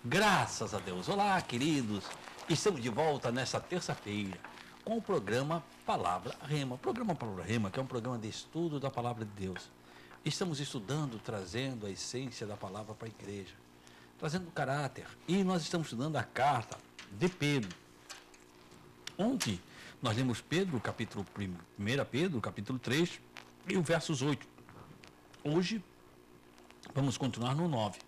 Graças a Deus. Olá, queridos. Estamos de volta nesta terça-feira com o programa Palavra Rema. O programa Palavra Rema, que é um programa de estudo da Palavra de Deus. Estamos estudando, trazendo a essência da palavra para a igreja, trazendo o caráter. E nós estamos estudando a carta de Pedro. Ontem nós lemos Pedro, capítulo 1 Pedro, capítulo 3 e o versos 8. Hoje vamos continuar no 9.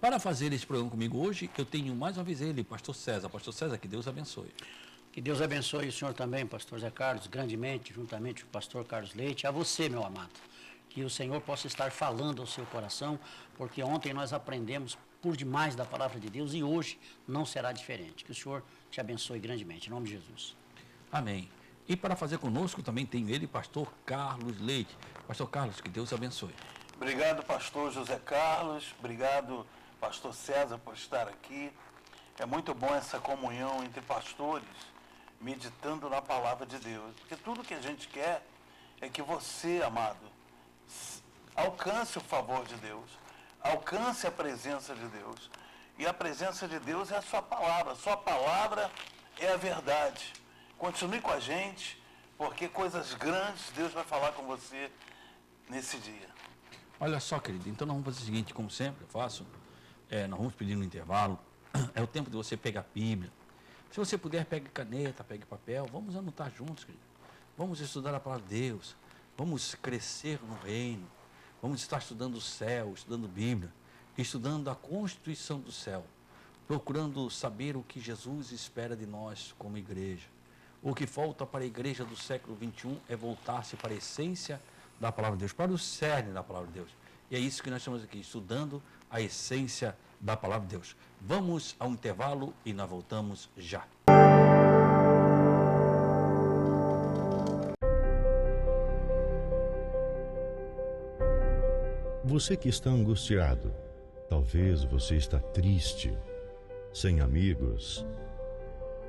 Para fazer esse programa comigo hoje, eu tenho mais uma vez ele, pastor César. Pastor César, que Deus abençoe. Que Deus abençoe o senhor também, pastor Zé Carlos, grandemente, juntamente com o pastor Carlos Leite, a você, meu amado. Que o Senhor possa estar falando ao seu coração, porque ontem nós aprendemos por demais da palavra de Deus e hoje não será diferente. Que o Senhor te abençoe grandemente, em nome de Jesus. Amém. E para fazer conosco também tenho ele, pastor Carlos Leite. Pastor Carlos, que Deus abençoe. Obrigado, pastor José Carlos. Obrigado, pastor César, por estar aqui. É muito bom essa comunhão entre pastores, meditando na palavra de Deus. Porque tudo que a gente quer é que você, amado, alcance o favor de Deus, alcance a presença de Deus. E a presença de Deus é a sua palavra é a verdade. Continue com a gente, porque coisas grandes Deus vai falar com você nesse dia. Olha só, querido, então nós vamos fazer o seguinte, como sempre eu faço, nós vamos pedir no intervalo, é o tempo de você pegar a Bíblia. Se você puder, pegue caneta, pegue papel, vamos anotar juntos, querido. Vamos estudar a palavra de Deus, vamos crescer no reino, vamos estar estudando o céu, estudando Bíblia, estudando a constituição do céu, procurando saber o que Jesus espera de nós como igreja. O que falta para a igreja do século XXI é voltar-se para a essência da palavra de Deus, para o cerne da palavra de Deus. E é isso que nós estamos aqui, estudando a essência da palavra de Deus. Vamos ao intervalo e nós voltamos já. Você que está angustiado, talvez você está triste, sem amigos.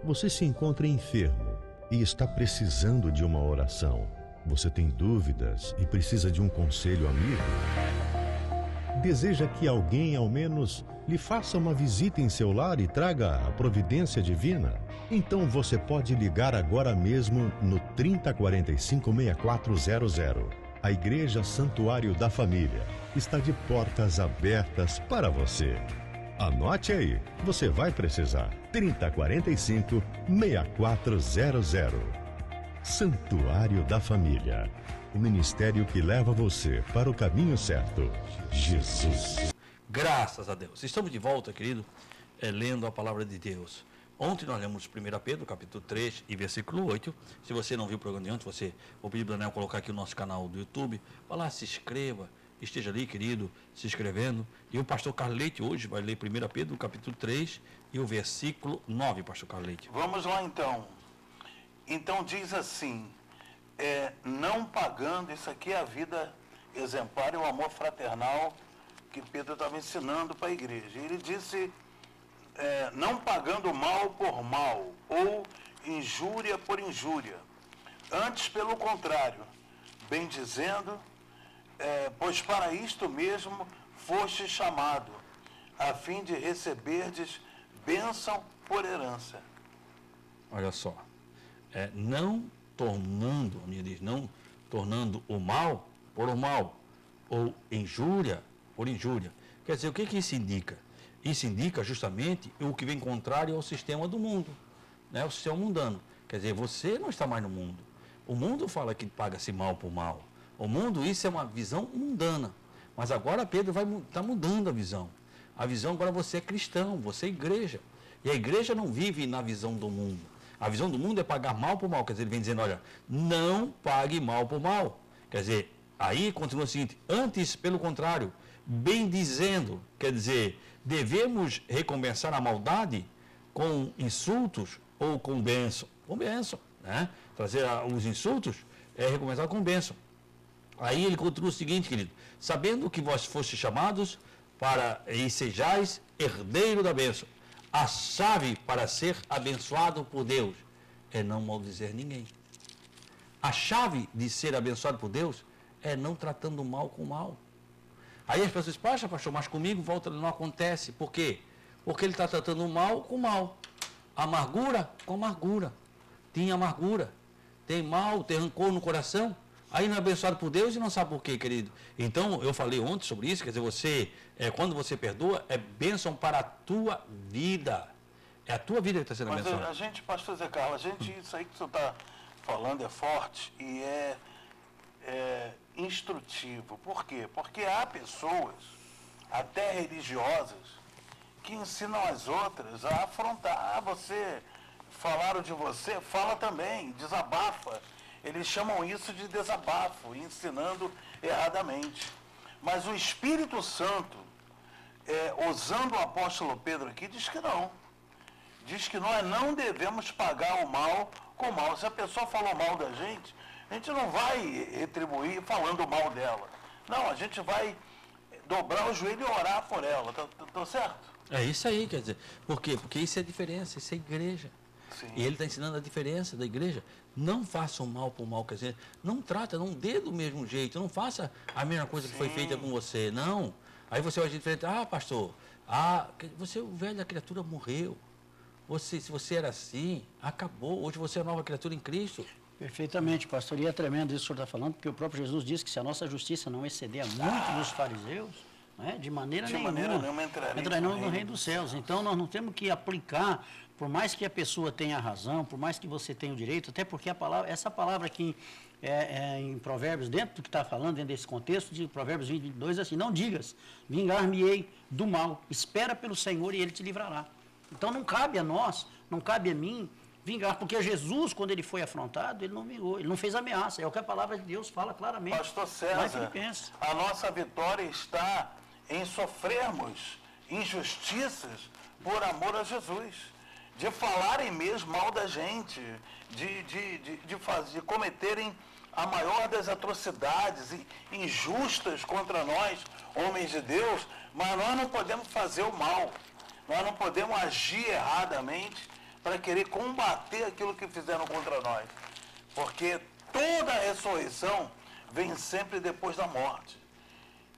Você se encontra enfermo e está precisando de uma oração. Você tem dúvidas e precisa de um conselho amigo? Deseja que alguém, ao menos, lhe faça uma visita em seu lar e traga a providência divina? Então você pode ligar agora mesmo no 3045-6400. A Igreja Santuário da Família está de portas abertas para você. Anote aí, você vai precisar. 3045-6400. Santuário da Família. O ministério que leva você para o caminho certo. Jesus. Graças a Deus. Estamos de volta, querido, lendo a palavra de Deus. Ontem nós lemos 1 Pedro, capítulo 3 e versículo 8. Se você não viu o programa de ontem, vou pedir para o Daniel colocar aqui o nosso canal do YouTube. Vai lá, se inscreva, esteja ali, querido, se inscrevendo. E o pastor Carlete hoje vai ler 1 Pedro, capítulo 3 e o versículo 9, pastor Carlete. Vamos lá então. Então diz assim, não pagando, isso aqui é a vida exemplar e o amor fraternal que Pedro estava ensinando para a igreja. Ele disse, não pagando mal por mal ou injúria por injúria. Antes, pelo contrário, bem dizendo, pois para isto mesmo foste chamado, a fim de receberdes bênção por herança. Olha só, não tornando, a minha diz, não tornando o mal por o mal, ou injúria por injúria. Quer dizer, o que isso indica? Isso indica justamente o que vem contrário ao sistema do mundo, né? O sistema mundano. Quer dizer, você não está mais no mundo. O mundo fala que paga-se mal por mal. O mundo, isso é uma visão mundana. Mas agora Pedro vai estar mudando a visão. A visão agora você é cristão, você é igreja. E a igreja não vive na visão do mundo. A visão do mundo é pagar mal por mal. Quer dizer, ele vem dizendo, olha, não pague mal por mal. Quer dizer, aí continua o seguinte, antes, pelo contrário, bem dizendo, quer dizer, devemos recompensar a maldade com insultos ou com bênção. Com bênção, né? Trazer os insultos é recompensar com bênção. Aí ele continua o seguinte, querido, sabendo que vós fostes chamados para e sejais herdeiro da bênção. A chave para ser abençoado por Deus é não maldizer ninguém. A chave de ser abençoado por Deus é não tratando mal com mal. Aí as pessoas dizem, pastor, mas comigo volta, não acontece. Por quê? Porque ele está tratando o mal com o mal. Amargura com amargura. Tem amargura. Tem mal, tem rancor no coração. Aí não é abençoado por Deus e não sabe por quê, querido. Então, eu falei ontem sobre isso, quer dizer, quando você perdoa, é bênção para a tua vida. É a tua vida que está sendo abençoada. Mas a gente, pastor Zé Carlos, isso aí que você está falando é forte e é instrutivo. Por quê? Porque há pessoas, até religiosas, que ensinam as outras a afrontar. Você, falaram de você, fala também, desabafa. Eles chamam isso de desabafo, ensinando erradamente. Mas o Espírito Santo, usando o apóstolo Pedro aqui, diz que não. Diz que nós não devemos pagar o mal com o mal. Se a pessoa falou mal da gente, a gente não vai retribuir falando mal dela. Não, a gente vai dobrar o joelho e orar por ela. Tá certo? É isso aí, quer dizer. Por quê? Porque isso é diferença, isso é igreja. Sim. E ele está ensinando a diferença da igreja. Não faça o mal por mal, quer dizer, não trata, não dê do mesmo jeito, não faça a mesma coisa que foi feita com você, não. Aí você vai diferente, pastor, você, o velho da criatura morreu. Se você era assim, acabou. Hoje você é nova criatura em Cristo. Perfeitamente, pastor. E é tremendo isso que o senhor está falando, porque o próprio Jesus disse que se a nossa justiça não exceder a muito dos fariseus, de maneira nenhuma entraremos no reino dos céus. Então, nós não temos que aplicar, por mais que a pessoa tenha razão, por mais que você tenha o direito, até porque essa palavra aqui em Provérbios, dentro do que está falando, dentro desse contexto de Provérbios 20, 22, assim, não digas, vingar-me-ei do mal, espera pelo Senhor e Ele te livrará. Então, não cabe a nós, não cabe a mim vingar, porque Jesus, quando ele foi afrontado, ele não vingou, ele não fez ameaça, é o que a palavra de Deus fala claramente. Pastor César, a nossa vitória está em sofrermos injustiças por amor a Jesus, de falarem mesmo mal da gente, de cometerem a maior das atrocidades injustas contra nós, homens de Deus, mas nós não podemos fazer o mal, nós não podemos agir erradamente para querer combater aquilo que fizeram contra nós, porque toda a ressurreição vem sempre depois da morte.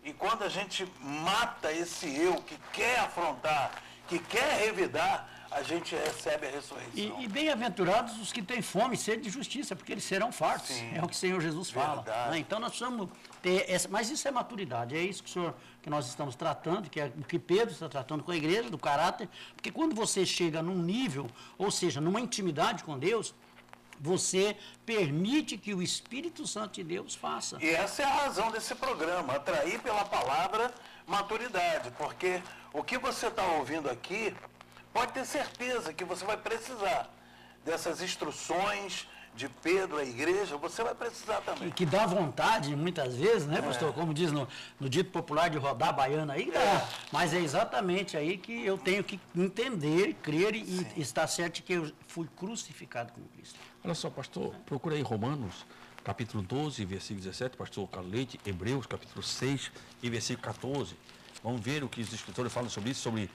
E quando a gente mata esse eu que quer afrontar, que quer revidar, a gente recebe a ressurreição. E bem-aventurados os que têm fome e sede de justiça, porque eles serão fartos. Sim, é o que o Senhor Jesus fala. Então nós precisamos ter mas isso é maturidade, é isso que nós estamos tratando, que é o que Pedro está tratando com a igreja, do caráter, porque quando você chega num nível, ou seja, numa intimidade com Deus, você permite que o Espírito Santo de Deus faça. E essa é a razão desse programa, atrair pela palavra maturidade, porque o que você está ouvindo aqui, pode ter certeza que você vai precisar dessas instruções de Pedro, a igreja, você vai precisar também. Que dá vontade, muitas vezes, né, pastor? Como diz no dito popular de rodar a baiana aí, dá. Mas é exatamente aí que eu tenho que entender, crer e estar certo que eu fui crucificado com Cristo. Olha só, pastor, procura aí Romanos, capítulo 12, versículo 17, pastor Carlos Leite, Hebreus, capítulo 6 e versículo 14. Vamos ver o que os escritores falam sobre isso, sobre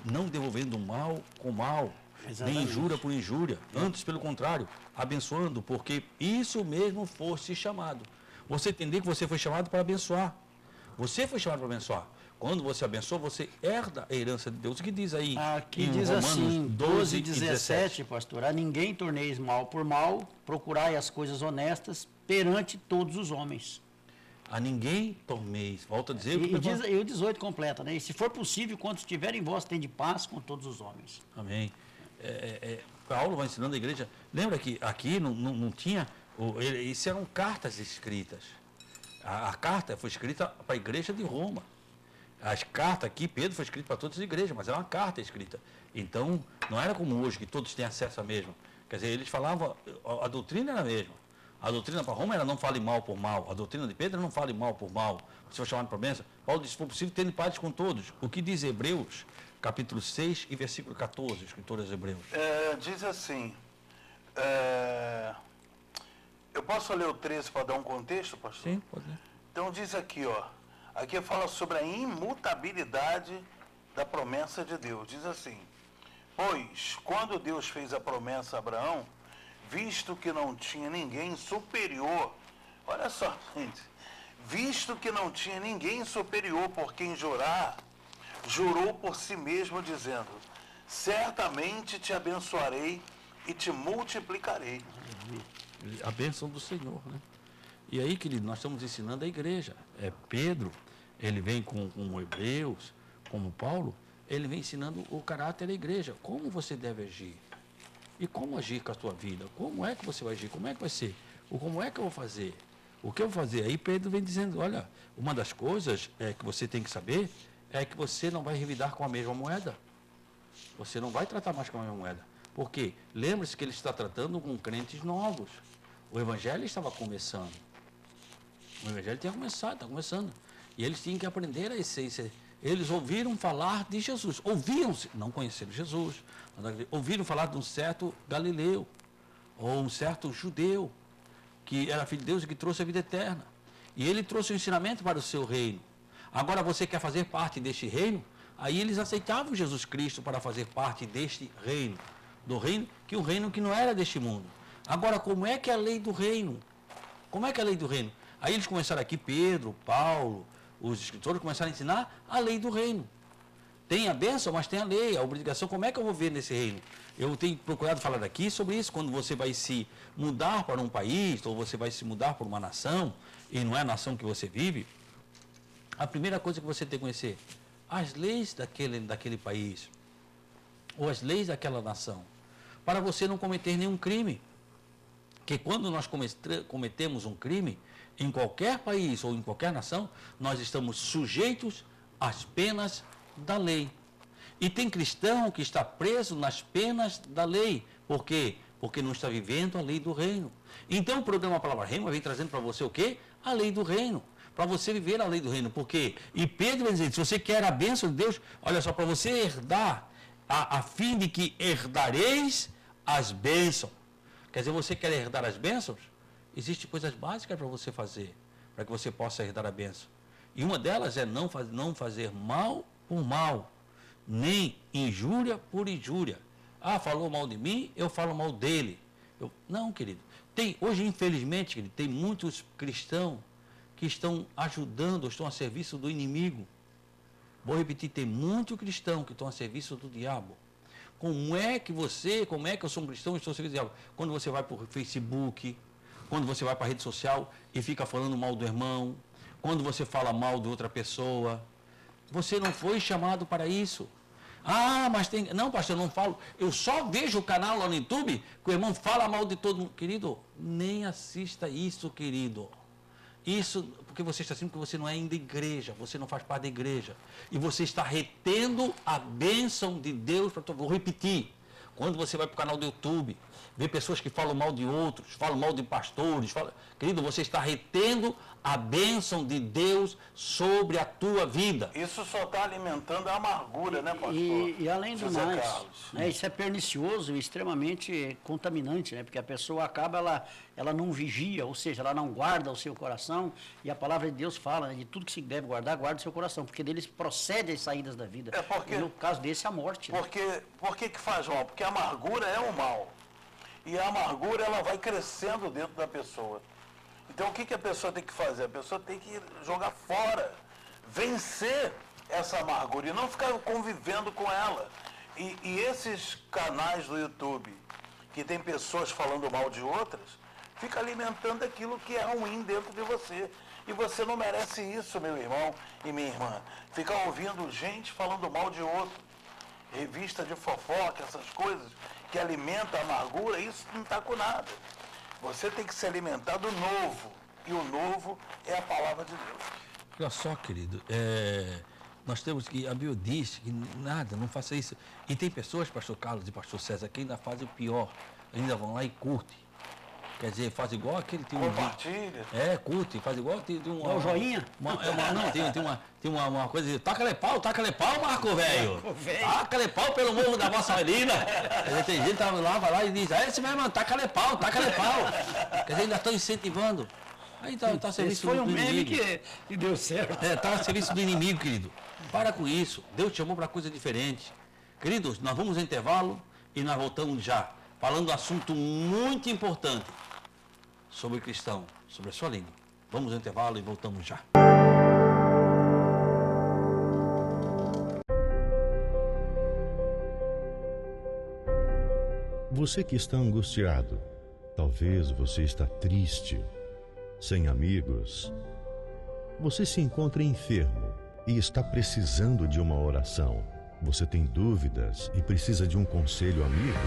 não devolvendo mal com mal, nem injúria por injúria, antes, pelo contrário, abençoando, porque isso mesmo fosse chamado. Você entender que você foi chamado para abençoar. Você foi chamado para abençoar. Quando você abençoa, você herda a herança de Deus. O que diz aí? Aqui diz Romanos assim, 12, 17, pastor, a ninguém torneis mal por mal, procurai as coisas honestas perante todos os homens. A ninguém torneis. Volta a dizer. E o 18 completa, né? E se for possível, quando estiver em vós, tende paz com todos os homens. Amém. Paulo vai ensinando a igreja. Lembra que aqui não tinha. Isso eram cartas escritas. A carta foi escrita para a igreja de Roma. As cartas aqui, Pedro foi escrito para todas as igrejas, mas era uma carta escrita. Então, não era como hoje, que todos têm acesso à mesma. Quer dizer, eles falavam, a doutrina era a mesma. A doutrina para Roma era não fale mal por mal. A doutrina de Pedro não fale mal por mal. Você foi chamado para bênção. Paulo disse, se for possível, tenha paz com todos. O que diz Hebreus, capítulo 6 e versículo 14, escritores hebreus? Diz assim, eu posso ler o 13 para dar um contexto, pastor? Sim, pode ler. Então diz aqui, aqui fala sobre a imutabilidade da promessa de Deus. Diz assim, pois quando Deus fez a promessa a Abraão, visto que não tinha ninguém superior, olha só, gente, visto que não tinha ninguém superior por quem jurar, jurou por si mesmo, dizendo: certamente te abençoarei e te multiplicarei. A bênção do Senhor, né? E aí, querido, nós estamos ensinando a igreja. Pedro, ele vem com Hebreus, como Paulo, ele vem ensinando o caráter da igreja. Como você deve agir? E como agir com a tua vida? Como é que você vai agir? Como é que vai ser? Como é que eu vou fazer? O que eu vou fazer? Aí Pedro vem dizendo, olha, uma das coisas que você tem que saber é que você não vai revidar com a mesma moeda. Você não vai tratar mais com a mesma moeda. Por quê? Lembre-se que ele está tratando com crentes novos. O evangelho estava começando. O evangelho tinha começado, está começando. E eles tinham que aprender a essência. Eles ouviram falar de Jesus. Ouviam-se, não conheceram Jesus. Ouviram falar de um certo Galileu, ou um certo judeu, que era filho de Deus e que trouxe a vida eterna. E ele trouxe o ensinamento para o seu reino. Agora você quer fazer parte deste reino? Aí eles aceitavam Jesus Cristo para fazer parte deste reino. Do reino, que o reino que não era deste mundo. Agora, como é que é a lei do reino? Como é que é a lei do reino? Aí eles começaram aqui, Pedro, Paulo, os escritores começaram a ensinar a lei do reino. Tem a bênção, mas tem a lei, a obrigação. Como é que eu vou ver nesse reino? Eu tenho procurado falar aqui sobre isso, quando você vai se mudar para um país, ou você vai se mudar para uma nação, e não é a nação que você vive, a primeira coisa que você tem que conhecer, as leis daquele país, ou as leis daquela nação, para você não cometer nenhum crime. Porque quando nós cometemos um crime, em qualquer país ou em qualquer nação, nós estamos sujeitos às penas da lei. E tem cristão que está preso nas penas da lei. Por quê? Porque não está vivendo a lei do reino. Então o programa Palavra Rema vem trazendo para você o quê? A lei do reino. Para você viver a lei do reino. Por quê? E Pedro vai dizer, se você quer a bênção de Deus, olha só, para você herdar, a fim de que herdareis as bênçãos. Quer dizer, você quer herdar as bênçãos? Existem coisas básicas para você fazer, para que você possa herdar a bênção. E uma delas é não fazer mal por mal, nem injúria por injúria. Ah, falou mal de mim, eu falo mal dele. Não, querido. Hoje, infelizmente, querido, tem muitos cristãos que estão ajudando, estão a serviço do inimigo. Vou repetir, tem muitos cristãos que estão a serviço do diabo. Como é que eu sou um cristão e estou a serviço do diabo? Quando você vai para o Facebook, quando você vai para a rede social e fica falando mal do irmão, quando você fala mal de outra pessoa, você não foi chamado para isso. Ah, mas tem... Não, pastor, eu não falo. Eu só vejo o canal lá no YouTube que o irmão fala mal de todo mundo. Querido, nem assista isso, querido. Isso porque você está assim, porque você não é ainda igreja, você não faz parte da igreja. E você está retendo a bênção de Deus. Vou repetir. Quando você vai para o canal do YouTube, vê pessoas que falam mal de outros, falam mal de pastores, querido, você está retendo a bênção de Deus sobre a tua vida. Isso só está alimentando a amargura, né, pastor? E além do José mais, Carlos. né, isso é pernicioso e extremamente contaminante, né? Porque a pessoa acaba, ela não vigia, ou seja, ela não guarda o seu coração, e a palavra de Deus fala, né, de tudo que se deve guardar, guarda o seu coração, porque deles procede as saídas da vida. E no caso desse, a morte. Né? Por que faz mal? Porque a amargura é o mal. E a amargura, ela vai crescendo dentro da pessoa. Então, o que a pessoa tem que fazer? A pessoa tem que jogar fora, vencer essa amargura e não ficar convivendo com ela. E esses canais do YouTube, que tem pessoas falando mal de outras, fica alimentando aquilo que é ruim dentro de você. E você não merece isso, meu irmão e minha irmã. Ficar ouvindo gente falando mal de outro. Revista de fofoca, essas coisas que alimentam a amargura, isso não está com nada. Você tem que se alimentar do novo. E o novo é a palavra de Deus. Olha só, querido, nós temos que, a Bíblia diz que nada, não faça isso. E tem pessoas, pastor Carlos e pastor César, que ainda fazem o pior. Ainda vão lá e curtem. Quer dizer, faz igual aquele... Compartilha. Curte, faz igual... Tem um joinha? Tem uma coisa de... Taca-lhe pau, Marco Velho. Taca-lhe pau pelo morro da Vossa Marina. Tem gente que lá, vai lá e diz, esse mesmo, taca-lhe pau. Quer dizer, ainda estão incentivando. Aí está a serviço do inimigo. Foi um meme que deu certo. Está a serviço do inimigo, querido. Para com isso. Deus te chamou para coisa diferente. Queridos, nós vamos ao intervalo e nós voltamos já. Falando um assunto muito importante sobre o cristão, sobre a sua língua. Vamos ao intervalo e voltamos já. Você que está angustiado, talvez você está triste, sem amigos. Você se encontra enfermo e está precisando de uma oração. Você tem dúvidas e precisa de um conselho amigo?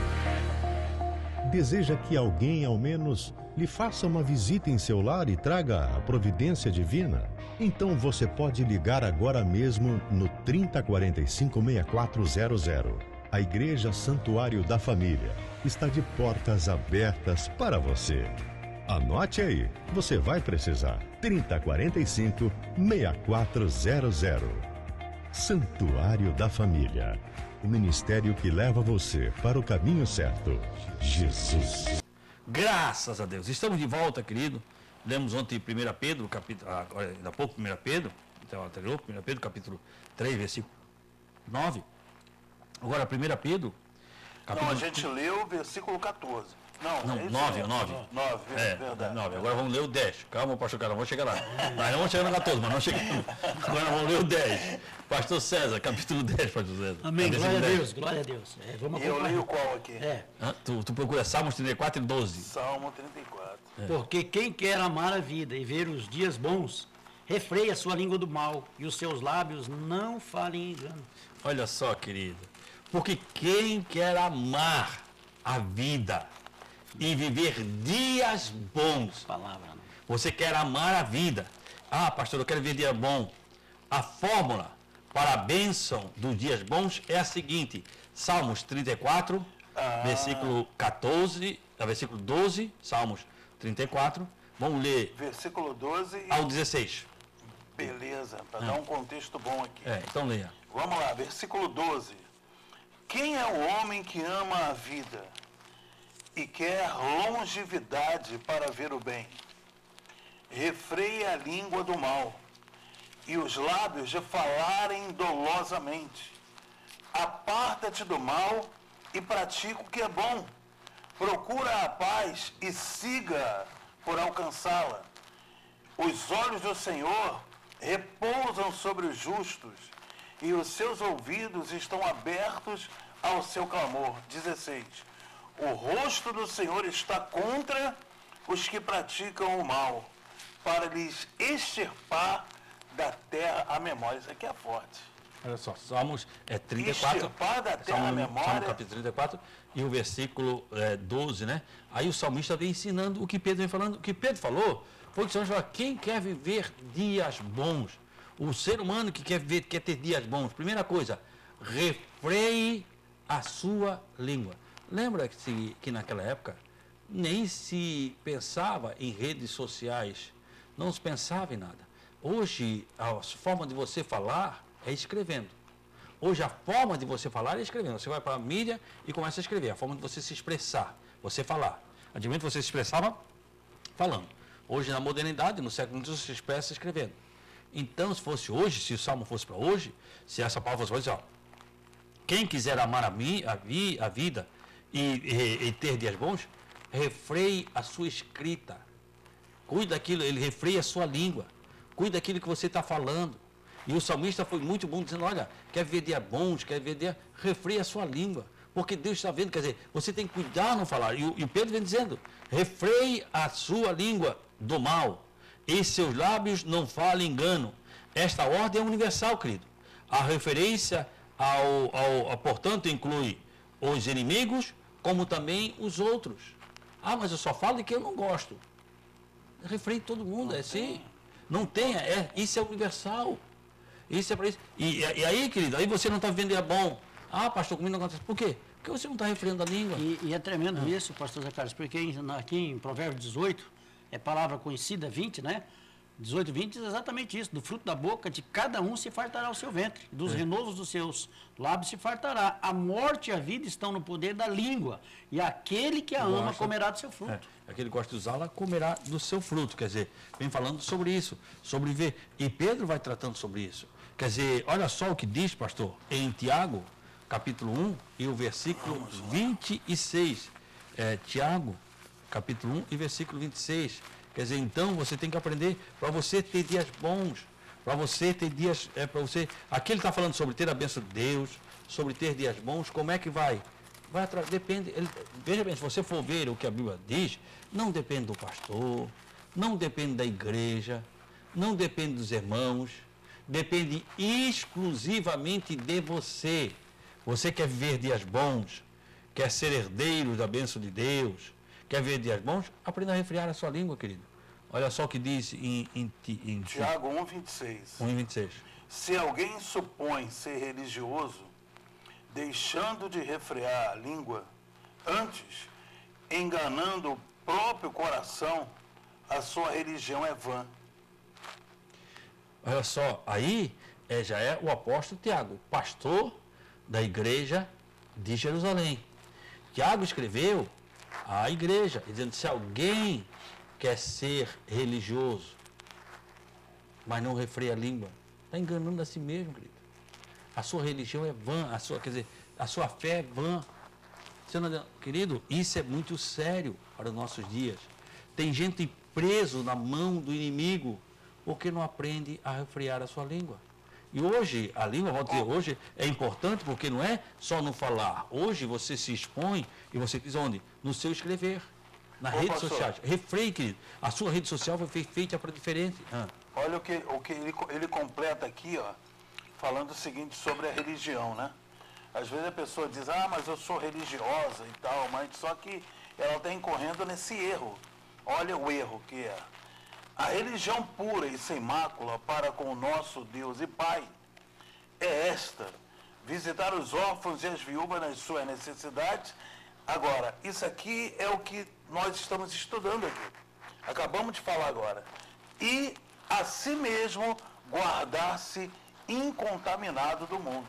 Deseja que alguém, ao menos, lhe faça uma visita em seu lar e traga a providência divina? Então você pode ligar agora mesmo no 3045-6400. A Igreja Santuário da Família está de portas abertas para você. Anote aí, você vai precisar. 3045-6400. Santuário da Família. O ministério que leva você para o caminho certo. Jesus. Graças a Deus. Estamos de volta, querido. Lemos ontem 1 Pedro, agora há pouco 1 Pedro, então anterior, 1 Pedro, capítulo 3, versículo 9. Agora 1 Pedro, capítulo... Não, a gente leu o versículo 14. Não, 9. 9, verdade. 9. Agora vamos ler o 10. Calma, pastor Carlos, vamos chegar lá. Nós não vamos chegar no 14, mas não chegamos. Agora vamos ler o 10. Pastor César, capítulo 10, pastor César. Amém, glória a Deus, glória a Deus. Eu leio qual aqui? Tu procura Salmos 34 e 12. Salmo 34. Porque quem quer amar a vida e ver os dias bons, refreia a sua língua do mal e os seus lábios não falem engano. Olha só, querido. Porque quem quer amar a vida e viver dias bons. Palavra, não. Você quer amar a vida. Ah, pastor, eu quero ver dia bom. A fórmula para a bênção dos dias bons é a seguinte. Salmos 34, versículo 14, versículo 12, Salmos 34. Vamos ler. Versículo 12 ao 16. Beleza, para dar um contexto bom aqui. Então leia. Vamos lá, versículo 12. Quem é o homem que ama a vida e quer longevidade para ver o bem? Refreia a língua do mal e os lábios de falarem dolosamente. Aparta-te do mal e pratica o que é bom. Procura a paz e siga por alcançá-la. Os olhos do Senhor repousam sobre os justos e os seus ouvidos estão abertos ao seu clamor. 16. O rosto do Senhor está contra os que praticam o mal, para lhes extirpar da terra a memória. Isso aqui é forte. Olha só, Salmos 34. Extirpar da terra a memória. Salmo capítulo 34 e o versículo 12, né? Aí o salmista vem ensinando o que Pedro vem falando. O que Pedro falou foi que o Senhor falou, quem quer viver dias bons, o ser humano que quer ter dias bons, primeira coisa, refreie a sua língua. Lembra que naquela época nem se pensava em redes sociais, não se pensava em nada. Hoje, a forma de você falar é escrevendo. Hoje, a forma de você falar é escrevendo. Você vai para a mídia e começa a escrever. A forma de você se expressar, você falar. Antigamente você se expressava falando. Hoje, na modernidade, no século XX, você se expressa escrevendo. Então, se fosse hoje, se o salmo fosse para hoje, se essa palavra fosse hoje, quem quiser amar a vida e ter dias bons, refreie a sua escrita. Cuide daquilo, ele refreia a sua língua. Cuide daquilo que você está falando. E o salmista foi muito bom dizendo, olha, quer ver dias bons, quer ver dias, refreie a sua língua. Porque Deus está vendo, quer dizer, você tem que cuidar no falar. E o Pedro vem dizendo, refreie a sua língua do mal. E seus lábios não falem engano. Esta ordem é universal, querido. A referência portanto, inclui os inimigos, como também os outros. Ah, mas eu só falo de quem eu não gosto. Refreie todo mundo, assim. Não tenha, isso é universal. Isso é para isso. E aí, querido, aí você não está vivendo dia bom. Ah, pastor, comigo não acontece. Por quê? Porque você não está refreando a língua. E é tremendo isso, pastor Zé Carlos, porque aqui em Provérbios 18, é palavra conhecida, 20, né? 18, 20 diz exatamente isso. Do fruto da boca de cada um se fartará o seu ventre. Dos renovos dos seus lábios se fartará. A morte e a vida estão no poder da língua. E aquele que a ama comerá do seu fruto. Aquele que gosta de usá-la comerá do seu fruto. Quer dizer, vem falando sobre isso, sobre ver. E Pedro vai tratando sobre isso. Quer dizer, olha só o que diz, pastor, em Tiago, capítulo 1 e o versículo 26. Tiago, capítulo 1 e versículo 26. Quer dizer, então você tem que aprender para você ter dias bons, para você ter dias, para você. Aqui ele está falando sobre ter a bênção de Deus, sobre ter dias bons, como é que vai? vai atrás, depende, veja bem, se você for ver o que a Bíblia diz, não depende do pastor, não depende da igreja, não depende dos irmãos, depende exclusivamente de você. Você quer viver dias bons, quer ser herdeiro da bênção de Deus, quer viver dias bons, aprenda a refrear a sua língua, querido. Olha só o que diz em Tiago 1,26. 1,26. Se alguém supõe ser religioso, deixando de refrear a língua, antes, enganando o próprio coração, a sua religião é vã. Olha só, aí já é o apóstolo Tiago, pastor da igreja de Jerusalém. Tiago escreveu à igreja, dizendo, se alguém quer ser religioso, mas não refreia a língua, está enganando a si mesmo, querido. A sua religião é vã, a sua fé é vã. Querido, isso é muito sério para os nossos dias. Tem gente preso na mão do inimigo porque não aprende a refrear a sua língua. E hoje, a língua, vamos dizer, hoje é importante porque não é só no falar. Hoje você se expõe e você diz onde? No seu escrever, nas redes sociais. Refreie, querido. A sua rede social foi feita para diferente. Olha o que ele completa aqui, ó, falando o seguinte sobre a religião, né? Às vezes a pessoa diz, mas eu sou religiosa e tal, mas só que ela está incorrendo nesse erro. Olha o erro que é. A religião pura e sem mácula para com o nosso Deus e Pai é esta: visitar os órfãos e as viúvas nas suas necessidades. Agora, isso aqui é o que nós estamos estudando aqui. Acabamos de falar agora. E a si mesmo guardar-se incontaminado do mundo.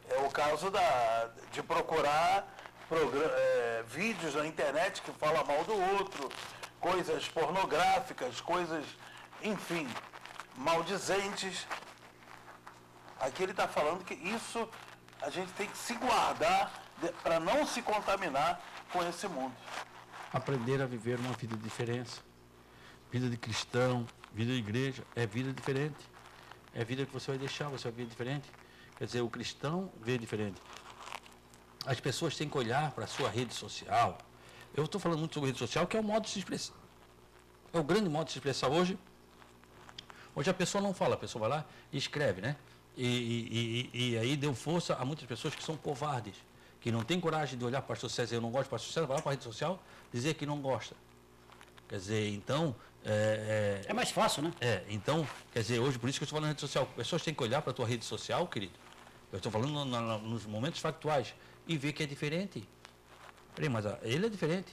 É o caso de procurar vídeos na internet que falam mal do outro, coisas pornográficas, coisas, enfim, maldizentes. Aqui ele está falando que isso a gente tem que se guardar para não se contaminar com esse mundo. Aprender a viver uma vida de diferença. Vida de cristão, vida de igreja, é vida diferente. É vida que você vai deixar, você vai viver diferente. Quer dizer, o cristão vê diferente. As pessoas têm que olhar para a sua rede social. Eu estou falando muito sobre rede social, que é o modo de se expressar. É o grande modo de se expressar hoje. Hoje a pessoa não fala, a pessoa vai lá e escreve, né? E aí deu força a muitas pessoas que são covardes, que não têm coragem de olhar para o pastor César, eu não gosto do pastor César, vai lá para a rede social dizer que não gosta. Quer dizer, então... É mais fácil, né? Então, quer dizer, hoje, por isso que eu estou falando na rede social, pessoas têm que olhar para a tua rede social, querido. Eu estou falando nos momentos factuais e ver que é diferente. Peraí, mas ele é diferente.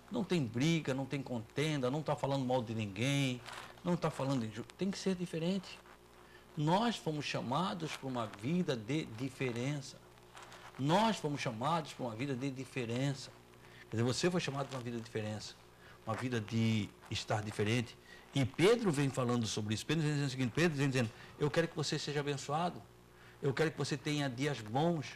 Não tem briga, não tem contenda, não está falando mal de ninguém, não está falando de... Tem que ser diferente. Nós fomos chamados para uma vida de diferença. Nós fomos chamados para uma vida de diferença. Quer dizer, você foi chamado para uma vida de diferença. Uma vida de estar diferente. E Pedro vem falando sobre isso. Pedro vem dizendo o seguinte, Pedro vem dizendo, eu quero que você seja abençoado. Eu quero que você tenha dias bons.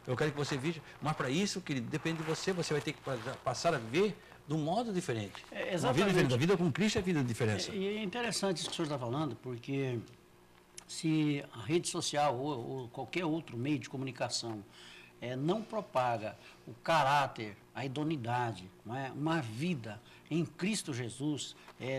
Eu quero que você veja. Mas para isso, querido, depende de você. Você vai ter que passar a viver de um modo diferente. Exatamente. Uma vida diferente. A vida com Cristo é vida de diferença. E é interessante isso que o senhor está falando, porque se a rede social ou qualquer outro meio de comunicação não propaga o caráter, a idoneidade, não é? Uma vida em Cristo Jesus,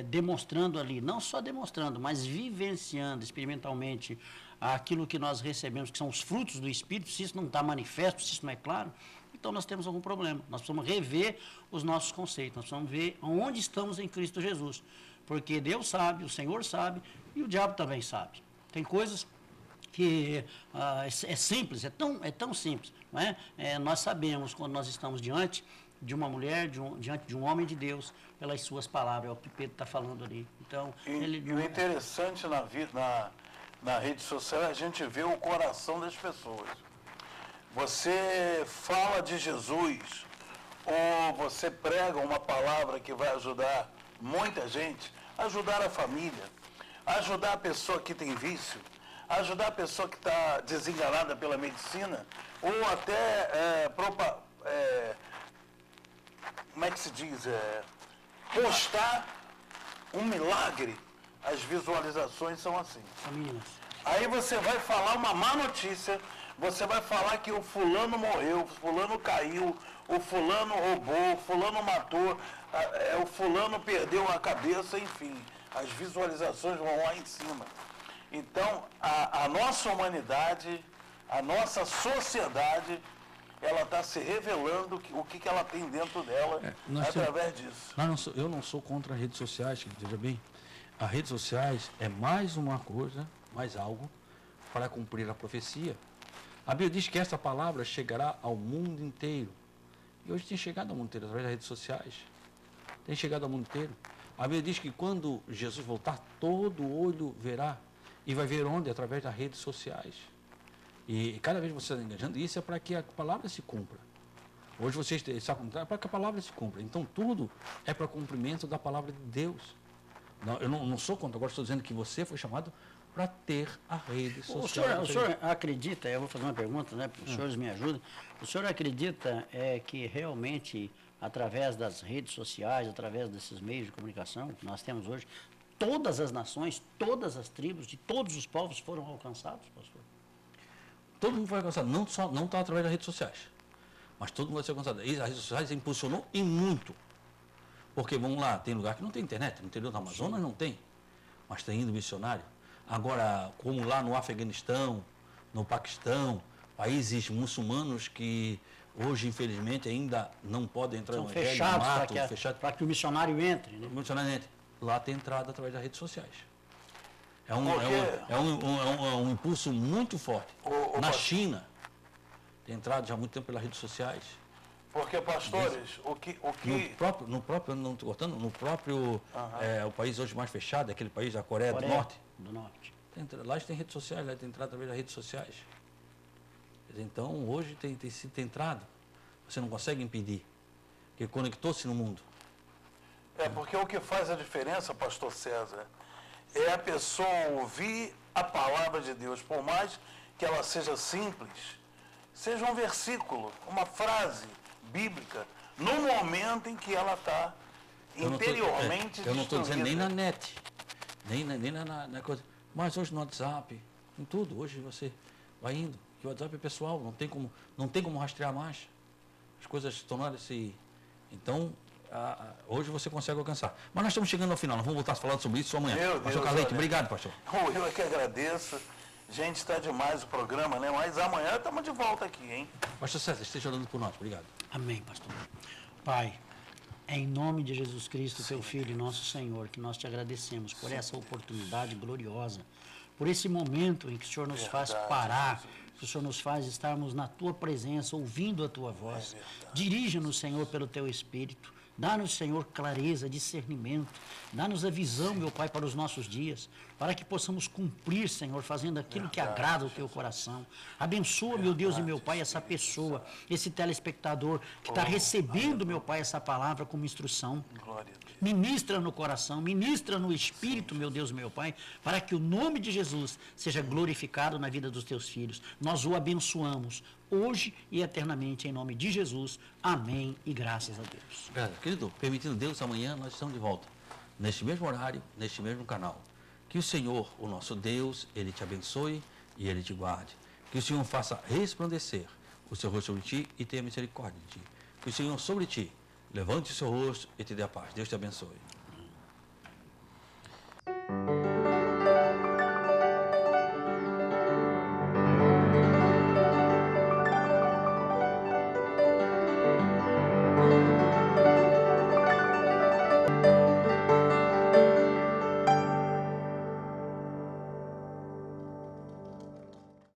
demonstrando ali, não só demonstrando, mas vivenciando experimentalmente aquilo que nós recebemos, que são os frutos do Espírito, se isso não está manifesto, se isso não é claro, então nós temos algum problema. Nós precisamos rever os nossos conceitos, nós precisamos ver onde estamos em Cristo Jesus, porque Deus sabe, o Senhor sabe e o diabo também sabe. Tem coisas que é simples, é tão simples, não é? Nós sabemos quando nós estamos diante de uma mulher, diante de um homem de Deus, pelas suas palavras, é o que Pedro está falando ali. Então, e o interessante na rede social é a gente ver o coração das pessoas. Você fala de Jesus, ou você prega uma palavra que vai ajudar muita gente, ajudar a família, ajudar a pessoa que tem vício, ajudar a pessoa que está desenganada pela medicina, ou até como é que se diz? Postar um milagre. As visualizações são assim. Famílias. Aí você vai falar uma má notícia, Você vai falar que o fulano morreu, o fulano caiu, o fulano roubou, o fulano matou, o fulano perdeu a cabeça, enfim. As visualizações vão lá em cima. Então, a nossa humanidade, a nossa sociedade, ela está se revelando o que ela tem dentro dela através disso. Eu não sou contra as redes sociais, veja bem. As redes sociais é mais uma coisa, mais algo, para cumprir a profecia. A Bíblia diz que essa palavra chegará ao mundo inteiro. E hoje tem chegado ao mundo inteiro, através das redes sociais. Tem chegado ao mundo inteiro. A Bíblia diz que quando Jesus voltar, todo olho verá. E vai ver onde? Através das redes sociais. E cada vez você está engajando, isso é para que a palavra se cumpra. Hoje você está contrário, para que a palavra se cumpra. Então tudo é para cumprimento da palavra de Deus. Não, eu não sou contra, agora estou dizendo que você foi chamado para ter a rede social. O senhor acredita, eu vou fazer uma pergunta, né, para os senhores me ajudem. O senhor acredita que realmente, através das redes sociais, através desses meios de comunicação que nós temos hoje, todas as nações, todas as tribos, de todos os povos foram alcançados, pastor? Todo mundo foi alcançado, não está através das redes sociais, mas todo mundo vai ser alcançado. E as redes sociais impulsionou e muito. Porque, vamos lá, tem lugar que não tem internet, no interior da Amazonas não tem, mas está indo missionário. Agora, como lá no Afeganistão, no Paquistão, países muçulmanos que hoje, infelizmente, ainda não podem entrar no evangelho, fechados para que o missionário entre. Né? O missionário entre. Lá tem entrado através das redes sociais. É um impulso muito forte. Na China, tem entrado já há muito tempo pelas redes sociais. Porque, pastores, No próprio, não estou cortando, no próprio, o país hoje mais fechado, aquele país da Coreia do Norte. Lá tem redes sociais, lá tem entrado através das redes sociais. Então, hoje tem entrado. Você não consegue impedir, porque conectou-se no mundo. Porque o que faz a diferença, pastor César, é a pessoa ouvir a palavra de Deus, por mais que ela seja simples, seja um versículo, uma frase bíblica, no momento em que ela está interiormente eu não estou dizendo nem na net, nem na coisa, mas hoje no WhatsApp, em tudo, hoje você vai indo, que o WhatsApp é pessoal, não tem como rastrear mais, as coisas tornaram-se, então, hoje você consegue alcançar. Mas nós estamos chegando ao final, nós vamos voltar falando sobre isso amanhã. Pastor Carleite, obrigado, pastor. Eu é que agradeço. Gente, está demais o programa, né? Mas amanhã estamos de volta aqui, hein? Pastor César, esteja orando por nós. Obrigado. Amém, pastor. Pai, é em nome de Jesus Cristo, teu Filho e nosso Senhor, que nós te agradecemos por essa oportunidade gloriosa, por esse momento em que o Senhor nos faz parar, que o Senhor nos faz estarmos na tua presença, ouvindo a tua voz. Dirija-nos, Senhor, pelo teu Espírito. Dá-nos, Senhor, clareza, discernimento. Dá-nos a visão, meu Pai, para os nossos dias, para que possamos cumprir, Senhor, fazendo aquilo que agrada ao teu coração. Abençoa, meu Deus e meu Pai, essa pessoa, esse telespectador que está recebendo, meu Pai, essa palavra como instrução. Ministra no coração, ministra no Espírito, meu Deus e meu Pai, para que o nome de Jesus seja glorificado na vida dos teus filhos. Nós o abençoamos hoje e eternamente, em nome de Jesus. Amém e graças a Deus. Obrigado. Querido, permitindo Deus, amanhã nós estamos de volta, neste mesmo horário, neste mesmo canal. Que o Senhor, o nosso Deus, Ele te abençoe e Ele te guarde. Que o Senhor faça resplandecer o seu rosto sobre ti e tenha misericórdia de ti. Que o Senhor sobre ti levante o seu rosto e te dê a paz. Deus te abençoe.